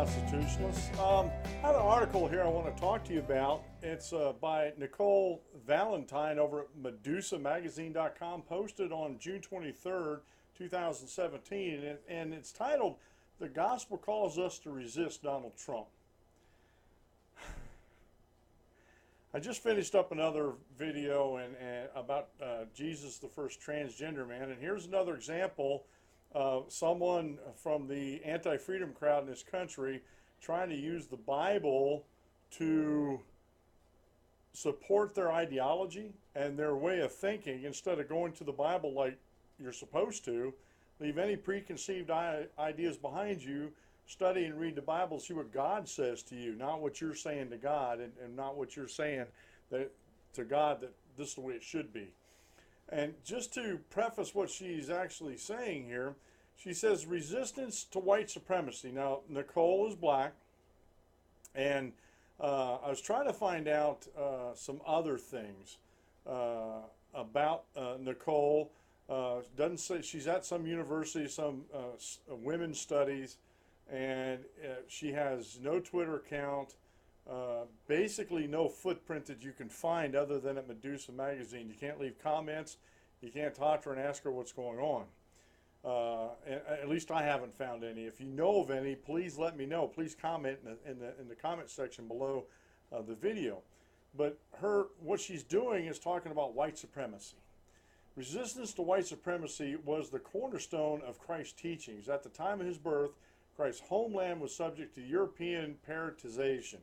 constitutionalists. I have an article here I want to talk to you about. It's by Nicole Valentine over at MedusaMagazine.com, posted on June 23rd, 2017, and it's titled, "The Gospel Calls Us to Resist Donald Trump." I just finished up another video about Jesus, the first transgender man, and here's another example of someone from the anti-freedom crowd in this country trying to use the Bible to support their ideology and their way of thinking instead of going to the Bible like you're supposed to. Leave any preconceived ideas behind you. Study and read the Bible, see what God says to you, not what you're saying to God, and not what you're saying to God that this is the way it should be. And just to preface what she's actually saying here, she says resistance to white supremacy. Now, Nicole is black, and I was trying to find out some other things about Nicole. Doesn't say she's at some university, some women's studies, and she has no Twitter account, basically no footprint that you can find other than at Medusa Magazine. You can't leave comments, you can't talk to her and ask her what's going on. And at least I haven't found any. If you know of any, please let me know. Please comment in the comment section below the video. But what she's doing is talking about white supremacy. Resistance to white supremacy was the cornerstone of Christ's teachings. At the time of his birth, Christ's homeland was subject to European parasitism.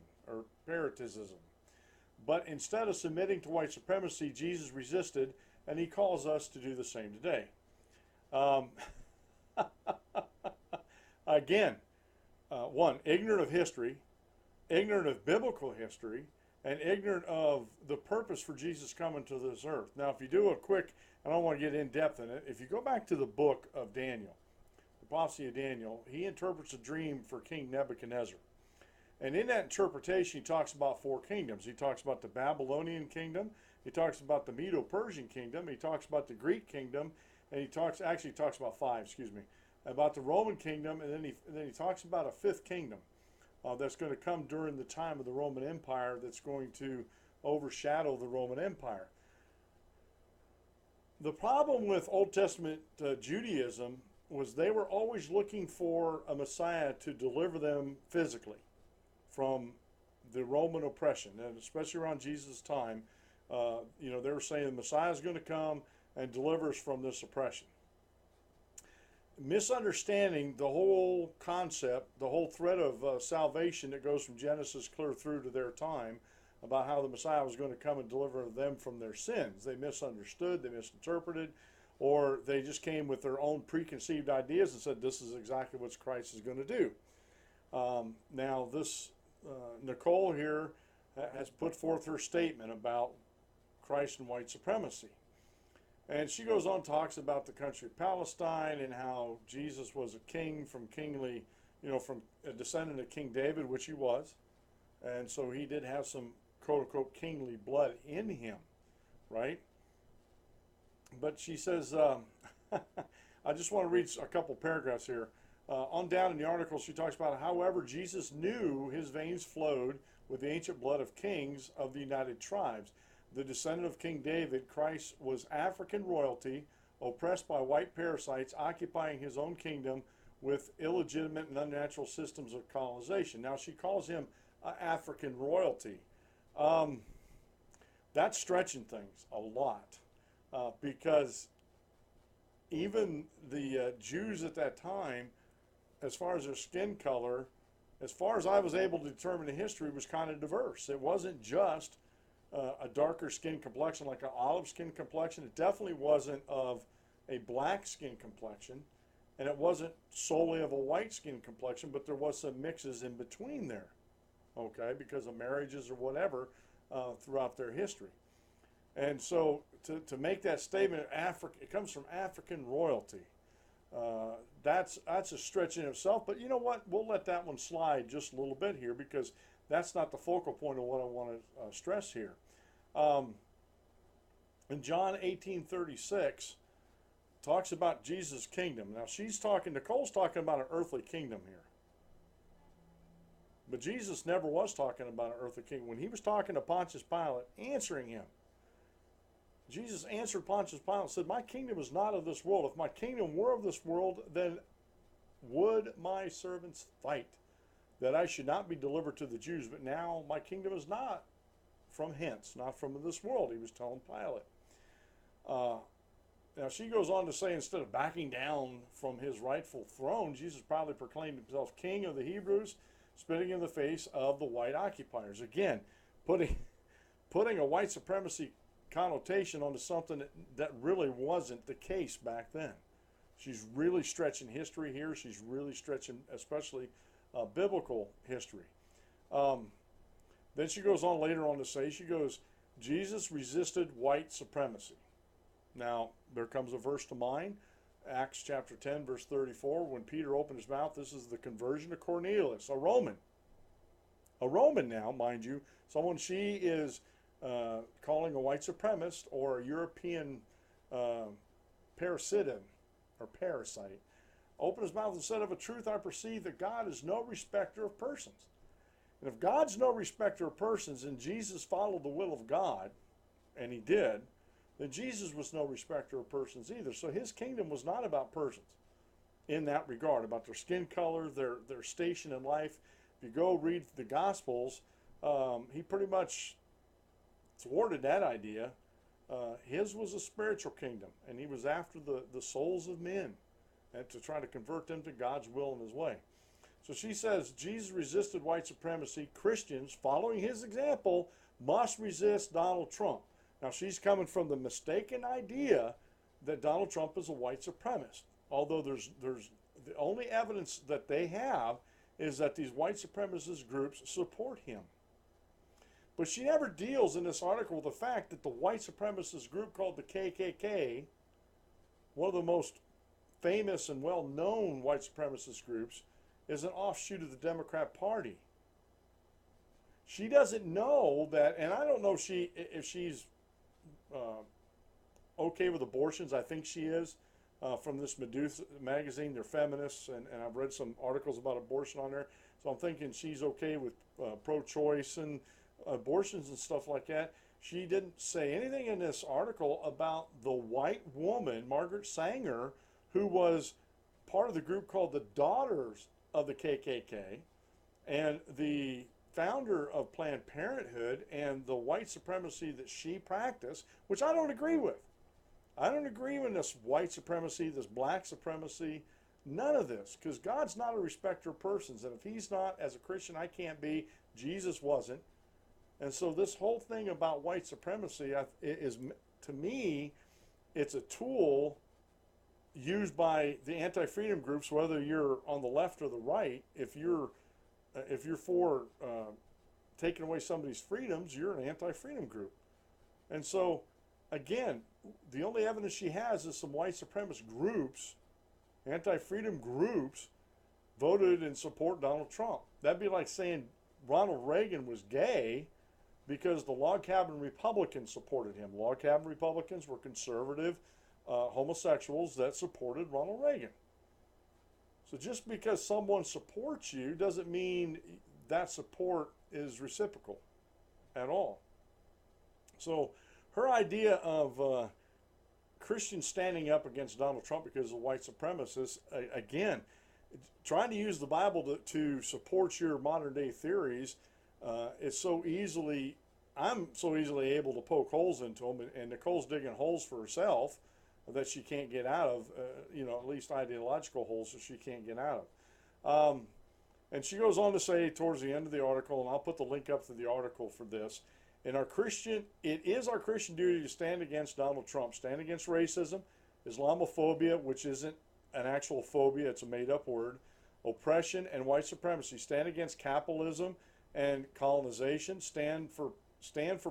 But instead of submitting to white supremacy, Jesus resisted, and he calls us to do the same today. Again, one, ignorant of history, ignorant of biblical history, and ignorant of the purpose for Jesus coming to this earth. Now, if you do a quick, I don't want to get in depth in it, if you go back to the book of Daniel, the prophecy of Daniel, he interprets a dream for King Nebuchadnezzar. And in that interpretation, he talks about four kingdoms. He talks about the Babylonian kingdom, he talks about the Medo-Persian kingdom, he talks about the Greek kingdom, and he talks about five, about the Roman kingdom, and then he talks about a fifth kingdom that's going to come during the time of the Roman Empire that's going to overshadow the Roman Empire. The problem with Old Testament Judaism was they were always looking for a Messiah to deliver them physically from the Roman oppression, and especially around Jesus' time, they were saying the Messiah is going to come and deliver us from this oppression. Misunderstanding the whole concept, the whole thread of salvation that goes from Genesis clear through to their time about how the Messiah was going to come and deliver them from their sins. They misunderstood, they misinterpreted, or they just came with their own preconceived ideas and said this is exactly what Christ is going to do. Now this Nicole here has put forth her statement about Christ and white supremacy. And she goes on, talks about the country of Palestine and how Jesus was a king from from a descendant of King David, which he was. And so he did have some quote-unquote kingly blood in him, right? But she says, I just want to read a couple paragraphs here. On down in the article, she talks about, however, Jesus knew his veins flowed with the ancient blood of kings of the United Tribes. The descendant of King David, Christ was African royalty, oppressed by white parasites, occupying his own kingdom with illegitimate and unnatural systems of colonization. Now, she calls him African royalty. That's stretching things a lot, because even the Jews at that time, as far as their skin color, as far as I was able to determine the history, was kind of diverse. It wasn't just a darker skin complexion, like an olive skin complexion. It definitely wasn't of a black skin complexion, and it wasn't solely of a white skin complexion, but there was some mixes in between there, okay, because of marriages or whatever throughout their history. And so to make that statement, it comes from African royalty. That's a stretch in itself, but you know what? We'll let that one slide just a little bit here, because that's not the focal point of what I want to stress here. In John 18:36, talks about Jesus' kingdom. Now Nicole's talking about an earthly kingdom here. But Jesus never was talking about an earthly kingdom. When he was talking to Pontius Pilate, answering him, Jesus answered Pontius Pilate and said, my kingdom is not of this world. If my kingdom were of this world, then would my servants fight, that I should not be delivered to the Jews. But now my kingdom is not from hence, not from this world, he was telling Pilate. Now she goes on to say, instead of backing down from his rightful throne, Jesus proudly proclaimed himself king of the Hebrews, spitting in the face of the white occupiers. Again, putting a white supremacy connotation onto something that really wasn't the case back then. She's really stretching history here. She's really stretching especially biblical history. Then she goes on later on to say, she goes, Jesus resisted white supremacy. Now, there comes a verse to mind, Acts chapter 10, verse 34, when Peter opened his mouth. This is the conversion of Cornelius, a Roman. A Roman now, mind you, someone she is calling a white supremacist or a European parasitic or parasite. Opened his mouth and said, of a truth I perceive that God is no respecter of persons. And if God's no respecter of persons and Jesus followed the will of God, and he did, then Jesus was no respecter of persons either. So his kingdom was not about persons in that regard, about their skin color, their station in life. If you go read the Gospels, he pretty much thwarted that idea. His was a spiritual kingdom, and he was after the souls of men and to try to convert them to God's will and his way. So she says, Jesus resisted white supremacy. Christians, following his example, must resist Donald Trump. Now, she's coming from the mistaken idea that Donald Trump is a white supremacist, although there's the only evidence that they have is that these white supremacist groups support him. But she never deals in this article with the fact that the white supremacist group called the KKK, one of the most famous and well-known white supremacist groups, is an offshoot of the Democrat Party. She doesn't know that, and I don't know if she's okay with abortions. I think she is. From this Medusa magazine, they're feminists, and I've read some articles about abortion on there. So I'm thinking she's okay with pro-choice and abortions and stuff like that. She didn't say anything in this article about the white woman, Margaret Sanger, who was part of the group called the Daughters of the KKK, and the founder of Planned Parenthood, and the white supremacy that she practiced, which I don't agree with. I don't agree with this white supremacy, this black supremacy, none of this, because God's not a respecter of persons, and if he's not, as a Christian, I can't be. Jesus wasn't. And so this whole thing about white supremacy is, to me, it's a tool used by the anti-freedom groups, whether you're on the left or the right. If you're for taking away somebody's freedoms, you're an anti-freedom group. And so, again, the only evidence she has is some white supremacist groups, anti-freedom groups, voted in support Donald Trump. That'd be like saying Ronald Reagan was gay because the log cabin Republicans supported him. Log cabin Republicans were conservative homosexuals that supported Ronald Reagan. So just because someone supports you doesn't mean that support is reciprocal at all. So her idea of Christians standing up against Donald Trump because of white supremacists, again, trying to use the Bible to support your modern day theories is so easily, I'm so easily able to poke holes into them, and Nicole's digging holes for herself that she can't get out of, at least ideological holes that she can't get out of. And she goes on to say towards the end of the article, and I'll put the link up to the article for this, it is our Christian duty to stand against Donald Trump, stand against racism, Islamophobia, which isn't an actual phobia, it's a made-up word, oppression, and white supremacy, stand against capitalism and colonization, stand for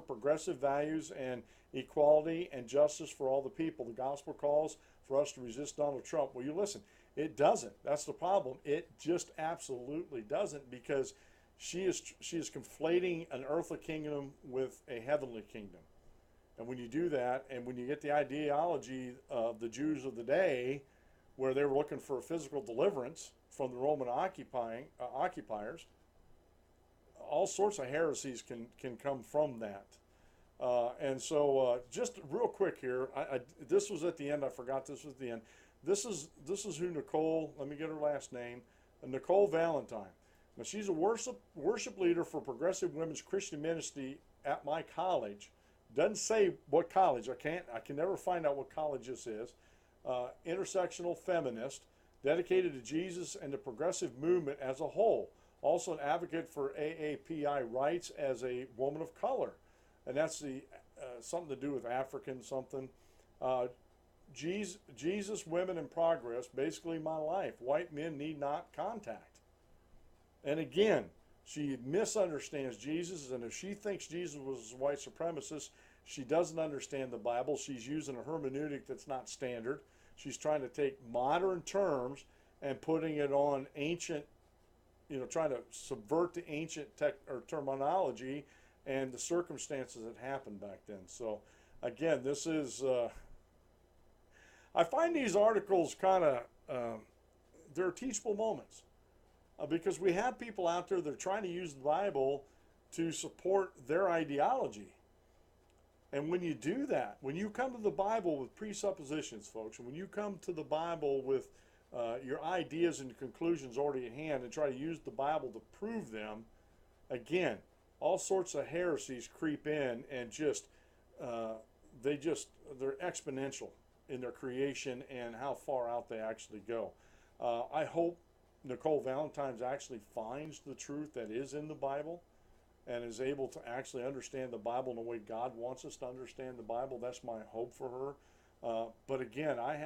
progressive values and equality and justice for all the people. The gospel calls for us to resist Donald Trump. Well, you listen, it doesn't. That's the problem. It just absolutely doesn't, because she is conflating an earthly kingdom with a heavenly kingdom. And when you do that, and when you get the ideology of the Jews of the day, where they were looking for a physical deliverance from the Roman occupiers, all sorts of heresies can come from that. And so just real quick here, this was at the end. I forgot this was the end. This is who Nicole. Let me get her last name. Nicole Valentine. Now she's a worship leader for Progressive Women's Christian Ministry at my college. Doesn't say what college. I can never find out what college this is. Intersectional feminist, dedicated to Jesus and the progressive movement as a whole. Also an advocate for AAPI rights as a woman of color. And that's the something to do with African something. Jesus, Women in Progress, basically my life. White men need not contact. And again, she misunderstands Jesus, and if she thinks Jesus was a white supremacist, she doesn't understand the Bible. She's using a hermeneutic that's not standard. She's trying to take modern terms and putting it on ancient, trying to subvert the ancient terminology and the circumstances that happened back then. So again, this is, I find these articles kind of, they're teachable moments because we have people out there that are trying to use the Bible to support their ideology. And when you do that, when you come to the Bible with presuppositions, folks, and when you come to the Bible with your ideas and conclusions already at hand and try to use the Bible to prove them, again, all sorts of heresies creep in and they're exponential in their creation and how far out they actually go. I hope Nicole Valentine actually finds the truth that is in the Bible and is able to actually understand the Bible in the way God wants us to understand the Bible. That's my hope for her. But again, I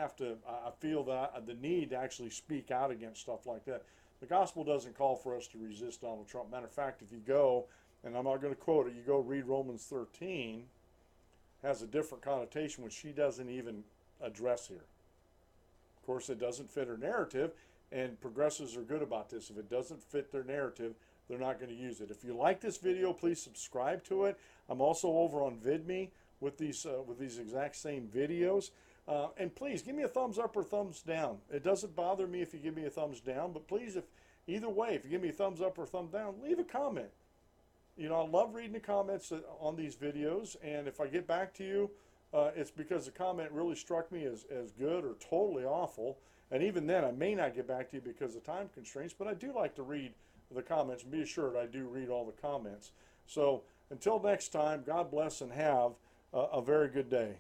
feel that the need to actually speak out against stuff like that. The gospel doesn't call for us to resist Donald Trump. Matter of fact, if you go, and I'm not going to quote it, you go read Romans 13, has a different connotation which she doesn't even address here. Of course, it doesn't fit her narrative, and progressives are good about this. If it doesn't fit their narrative, they're not going to use it. If you like this video, please subscribe to it. I'm also over on VidMe with these exact same videos. And please give me a thumbs up or thumbs down. It doesn't bother me if you give me a thumbs down, but please, either way, if you give me a thumbs up or thumbs down, leave a comment. I love reading the comments on these videos, and if I get back to you, it's because the comment really struck me as good or totally awful. And even then, I may not get back to you because of time constraints, but I do like to read the comments, and be assured I do read all the comments. So until next time, God bless and have a very good day.